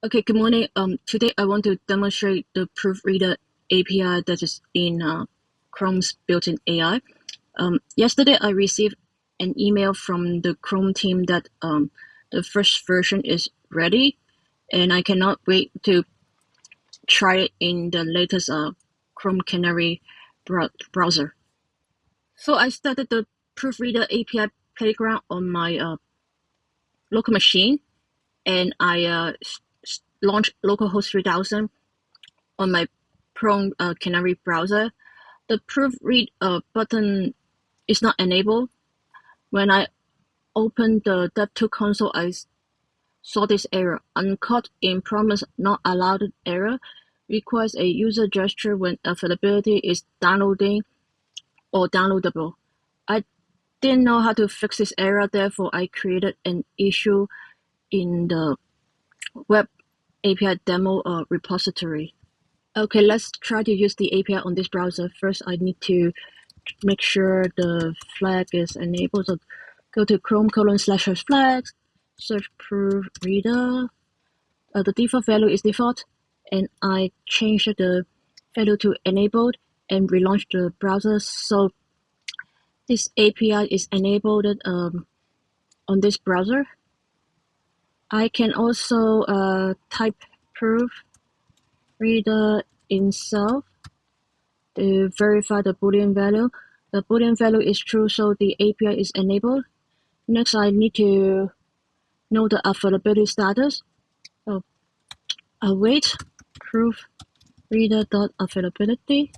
Okay, good morning. Today I want to demonstrate the Proofreader API that is in Chrome's built-in AI. Yesterday I received an email from the Chrome team that the first version is ready, and I cannot wait to try it in the latest Chrome Canary browser. So I started the Proofreader API playground on my local machine, and I launched localhost 3000 on my Chrome Canary browser. The proofread button is not enabled. When I opened the DevTool console, I saw this error. Uncaught in promise not allowed error requires a user gesture when availability is downloading or downloadable. I didn't know how to fix this error, therefore I created an issue in the web API demo repository. Okay, let's try to use the API on this browser. First, I need to make sure the flag is enabled. So go to chrome://flags, search proofreader. The default value is default, and I changed the value to enabled and relaunch the browser. So this API is enabled on this browser. I can also type proofreader itself to verify the Boolean value. The Boolean value is true, so the API is enabled. Next, I need to know the availability status. So await proofreader.availability.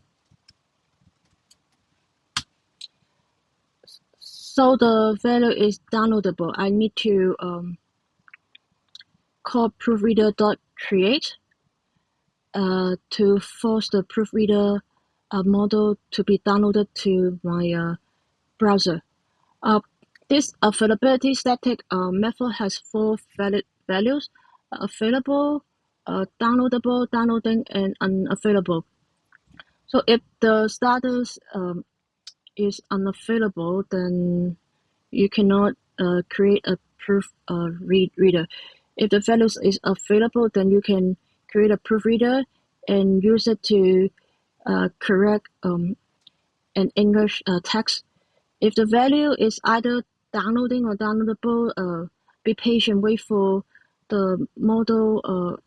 So the value is downloadable. I need to call proofreader.create to force the proofreader model to be downloaded to my browser. This availability static method has 4 valid values: available, downloadable, downloading, and unavailable. So if the status is unavailable, then you cannot create a proofreader. If the values is available, then you can create a proofreader and use it to correct an English text. If the value is either downloading or downloadable, be patient, wait for the model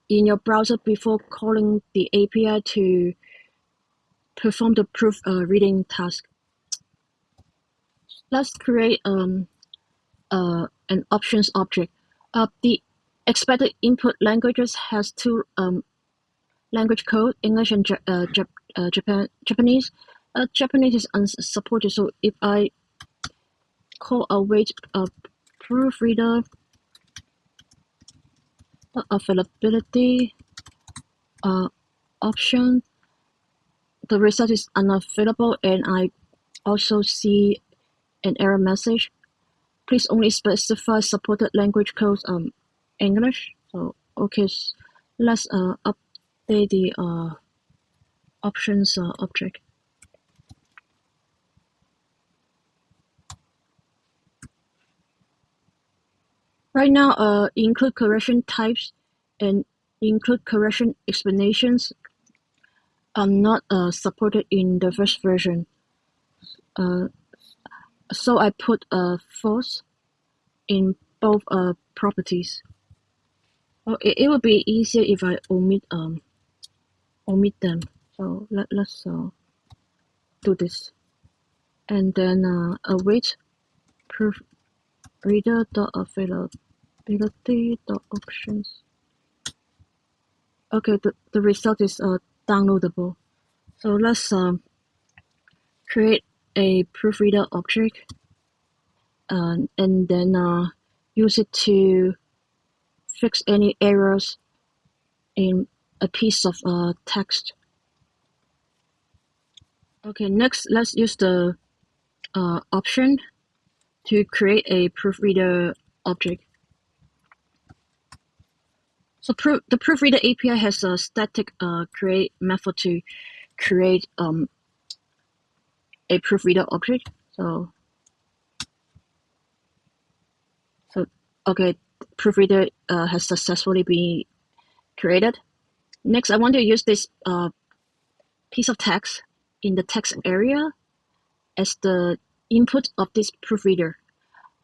in your browser before calling the API to perform the proofreading task. Let's create an options object. The expected input languages has 2 language code, English and Japanese. Japanese is unsupported, so if I call await proofreader availability option, the result is unavailable, and I also see an error message. Please only specify supported language codes English. So okay, let's update the options object. Right now, include correction types and include correction explanations are not supported in the first version. So I put false in both properties. It would be easier if I omit them. So let's do this, and then await proofreader.availability.options. Okay, the result is downloadable. So let's create a proofreader object and then use it to fix any errors in a piece of text. Okay, next let's use the option to create a proofreader object. So the Proofreader API has a static create method to create a proofreader object. So okay, proofreader has successfully been created. Next, I want to use this piece of text in the text area as the input of this proofreader.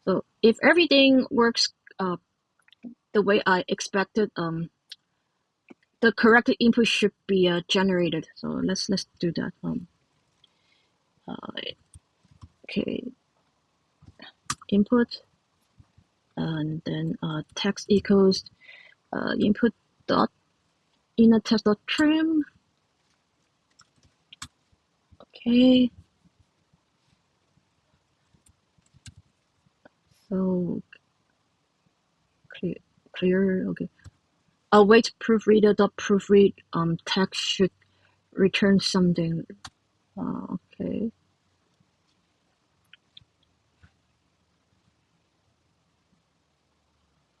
So if everything works the way I expected, the correct input should be generated. So let's do that. Okay, input, and then text equals input dot inner text dot trim. Okay. So clear. Okay. Await proofreader dot proofread text should return something. Okay.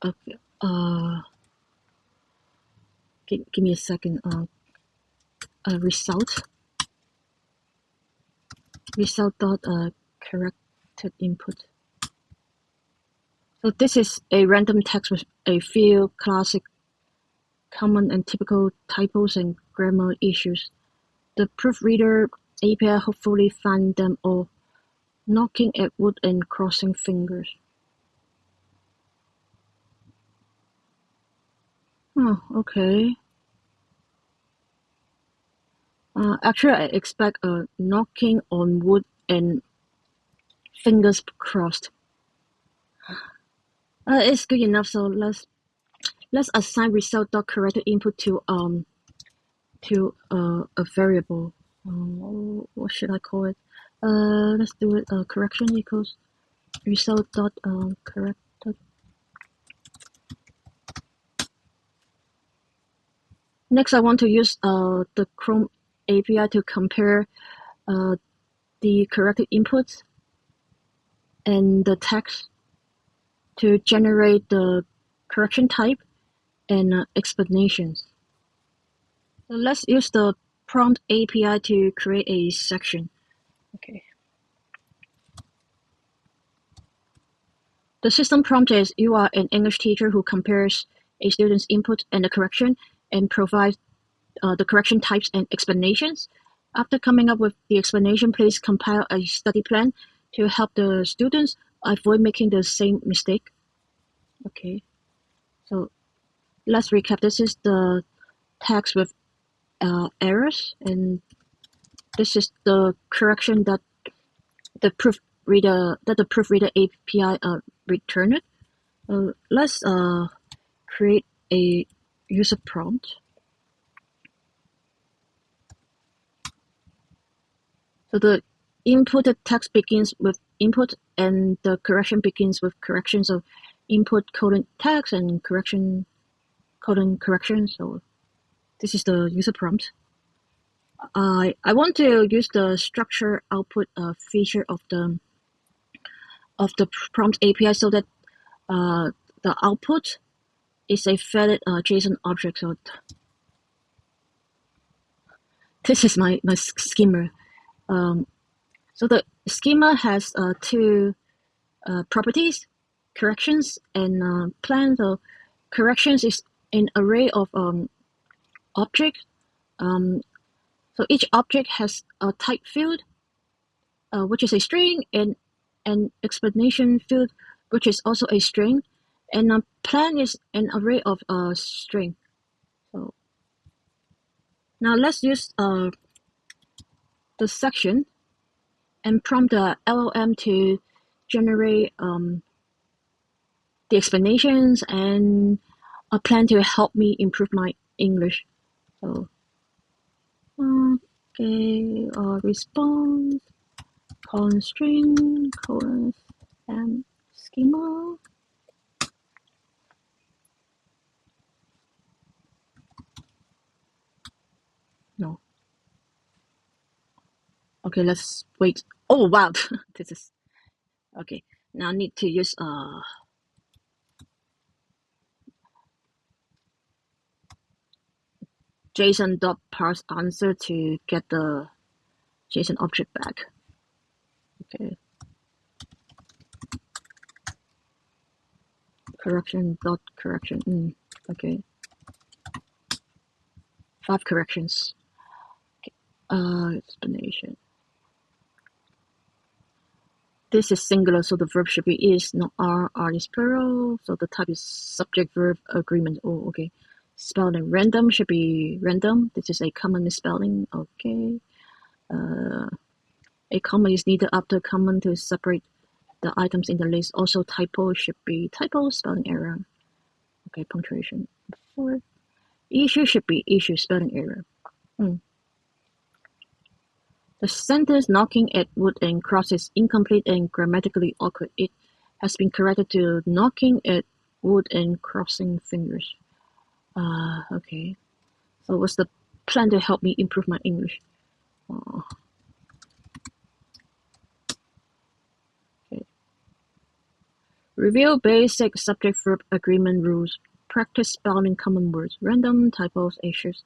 Okay. Give me a second. Result dot corrected input. So this is a random text with a few classic, common and typical typos and grammar issues. The Proofreader API hopefully find them all, knocking at wood and crossing fingers. Oh, okay. Actually, I expect a knocking on wood and fingers crossed. It's good enough. So let's assign result.corrected input to a variable. What should I call it? Let's do it. Correction equals result.corrected. Next, I want to use the Chrome API to compare the corrected inputs and the text to generate the correction type and explanations. So let's use the prompt API to create a section. Okay. The system prompt is: you are an English teacher who compares a student's input and the correction and provides the correction types and explanations. After coming up with the explanation, please compile a study plan to help the students avoid making the same mistake. Okay, so let's recap. This is the text with errors, and this is the correction that the proofreader API returned. Let's create a user prompt. So the inputted text begins with input, and the correction begins with correction. So input colon text and correction colon correction. So this is the user prompt. I want to use the structure output feature of the prompt API so that the output is a valid JSON object. So this is my schema. So the schema has two properties: corrections and plan. So corrections is an array of objects. So each object has a type field, which is a string, and an explanation field, which is also a string, and a plan is an array of string. So now let's use the section and prompt the LLM to generate the explanations and a plan to help me improve my English. So, okay, response, colon string, colon and schema. No. Okay, let's wait. Oh wow, this is okay. Now I need to use JSON.parse answer to get the JSON object back. Okay. correction dot correction. Okay. 5 corrections. Okay. Explanation. This is singular, so the verb should be is, not are. Are is plural, so the type is subject verb agreement. Oh, okay. Spelling random should be random. This is a common misspelling. Okay. A comma is needed after common to separate the items in the list. Also, typo should be typo, spelling error. Okay, punctuation. 4. Issue should be issue, spelling error. The sentence knocking at wood and cross is incomplete and grammatically awkward. It has been corrected to knocking at wood and crossing fingers. Okay. So what's the plan to help me improve my English? Okay. Review basic subject-verb agreement rules. Practice spelling common words, random, typos, issues.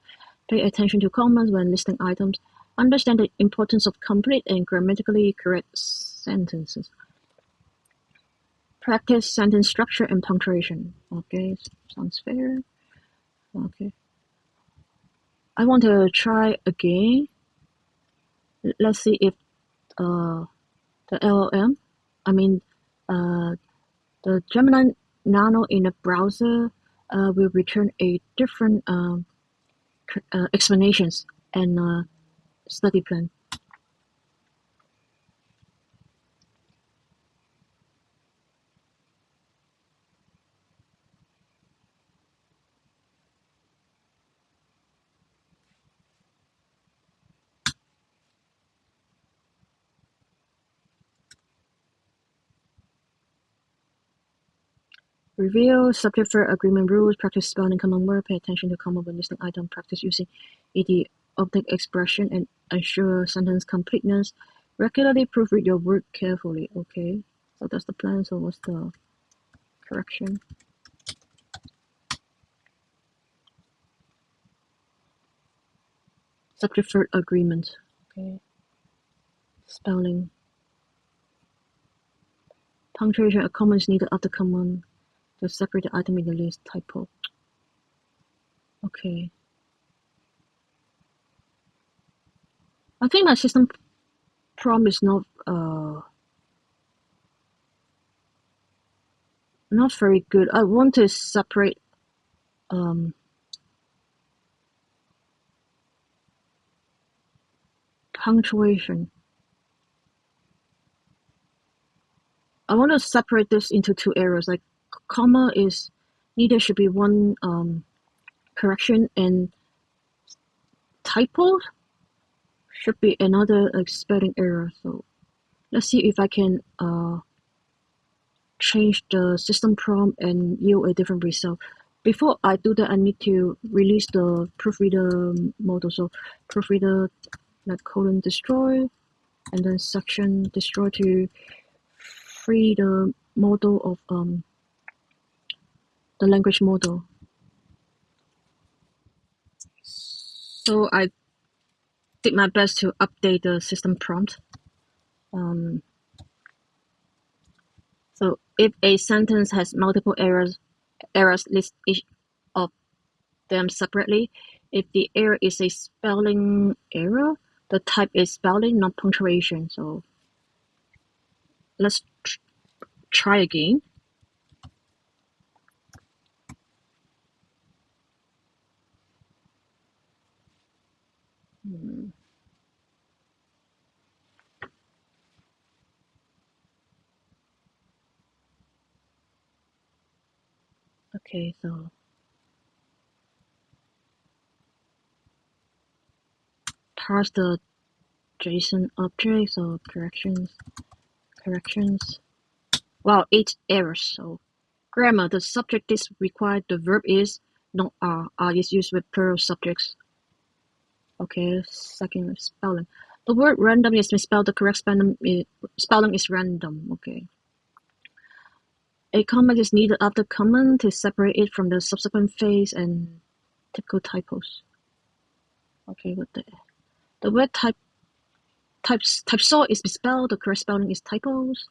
Pay attention to commas when listing items. Understand the importance of complete and grammatically correct sentences. Practice sentence structure and punctuation. Okay, sounds fair. Okay. I want to try again. Let's see if the LLM, the Gemininano in the browser will return a different explanations and study plan. Review subject-verb agreement rules. Practice spelling common word. Pay attention to comma when listing item. Practice using idiomatic expression and ensure sentence completeness. Regularly proofread your work carefully. Okay, so that's the plan. So what's the correction? Subject-verb agreement. Okay. Spelling. Punctuation. A comma is needed after common to separate the item in the list. Typo. Okay. I think my system prompt is not very good. I want to separate punctuation. I want to separate this into 2 areas. Like comma is needed should be one correction, and typo should be another spelling error. So let's see if I can change the system prompt and yield a different result. Before I do that, I need to release the proofreader model. So proofreader :destroy, and then section destroy to free the model of the language model. So I did my best to update the system prompt. So if a sentence has multiple errors, list each of them separately. If the error is a spelling error, the type is spelling, not punctuation. So let's try again. Okay, so parse the JSON object. So corrections. Wow, 8 errors. So grammar, the subject is required, the verb is, not are. Are is used with plural subjects. Okay, second, spelling. The word random is misspelled. The correct spelling is random. Okay. A comma is needed after common to separate it from the subsequent phase and typical typos. Okay, what the word typesaw is misspelled. The correct spelling is typos.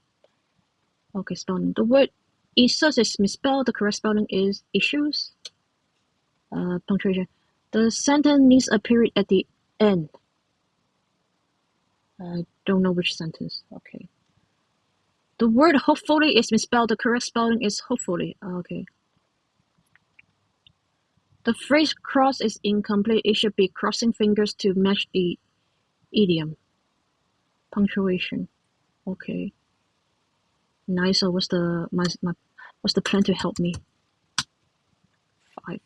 Okay, spelling. The word issues is misspelled. The correct spelling is issues. Punctuation. The sentence needs a period at the end. I don't know which sentence. Okay. The word hopefully is misspelled. The correct spelling is hopefully. Okay. The phrase cross is incomplete. It should be crossing fingers to match the idiom. Punctuation. Okay. Nice. So what's the plan to help me? 5.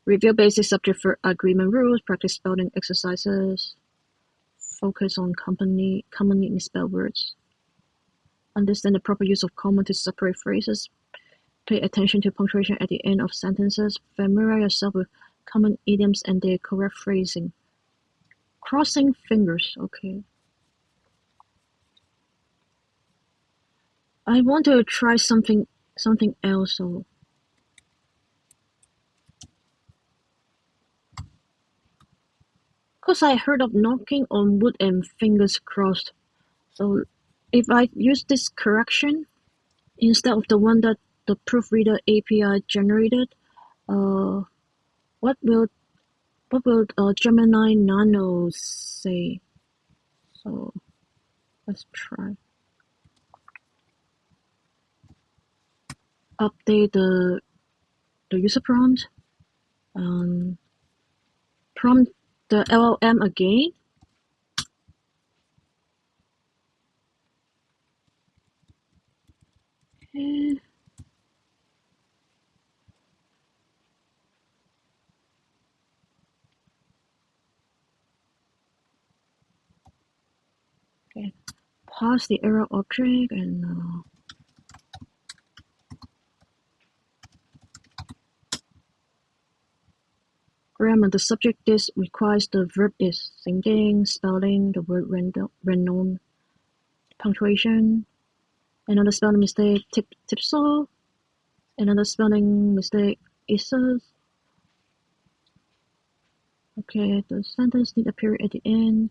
Review basic subject verb agreement rules. Practice spelling exercises. Focus on commonly misspelled words. Understand the proper use of comma to separate phrases. Pay attention to punctuation at the end of sentences. Familiarize yourself with common idioms and their correct phrasing. Crossing fingers. Okay. I want to try something else. So. Because I heard of knocking on wood and fingers crossed. So if I use this correction instead of the one that the Proofreader API generated, what will Gemininano say? So let's try. Update the user prompt. Prompt the LLM again. Okay. Pause the error object and grammar. The subject is requires the verb is. Same thing. Spelling, the word random. Punctuation. Another spelling mistake, tipso. Another spelling mistake, issues. Okay, the sentence need a period at the end.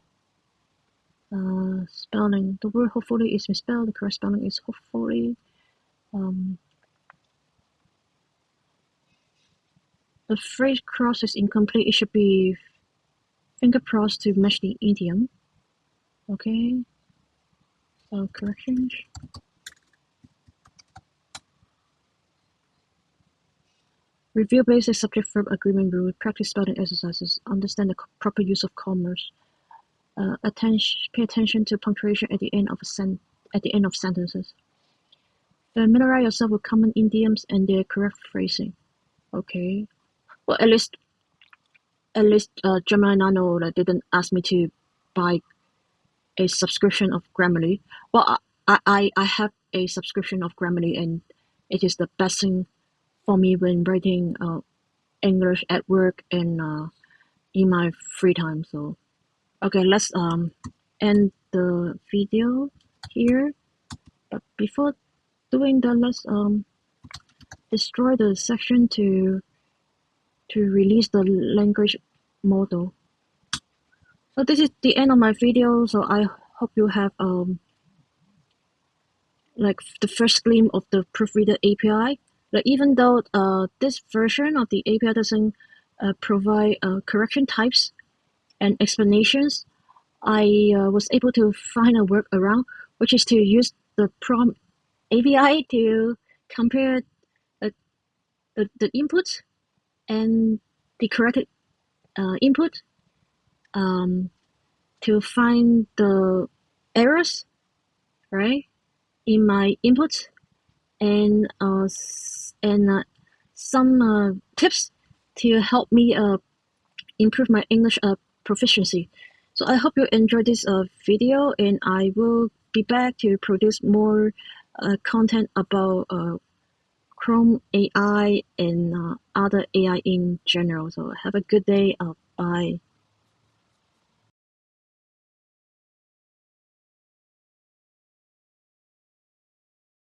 Spelling. The word hopefully is misspelled. The correct spelling is hopefully. The phrase cross is incomplete. It should be finger crossed to match the idiom. Okay. Corrections. Review basic subject verb agreement rule. Practice spelling exercises. Understand the proper use of commas. Pay attention to punctuation at the end of sentences. Familiarize yourself with common idioms and their correct phrasing. Okay. Well, at least Gemininano didn't ask me to buy a subscription of Grammarly. Well, I have a subscription of Grammarly, and it is the best thing for me when writing English at work and in my free time. So, okay, let's end the video here. But before doing that, let's destroy the section to release the language model. So this is the end of my video. So I hope you have like the first glimpse of the Proofreader API. Like even though this version of the API doesn't provide correction types and explanations, I was able to find a workaround, which is to use the prompt API to compare the input and the corrected input to find the errors, right, in my input, and some tips to help me improve my English proficiency. So I hope you enjoyed this video, and I will be back to produce more content about Chrome AI and other AI in general. So have a good day. Bye.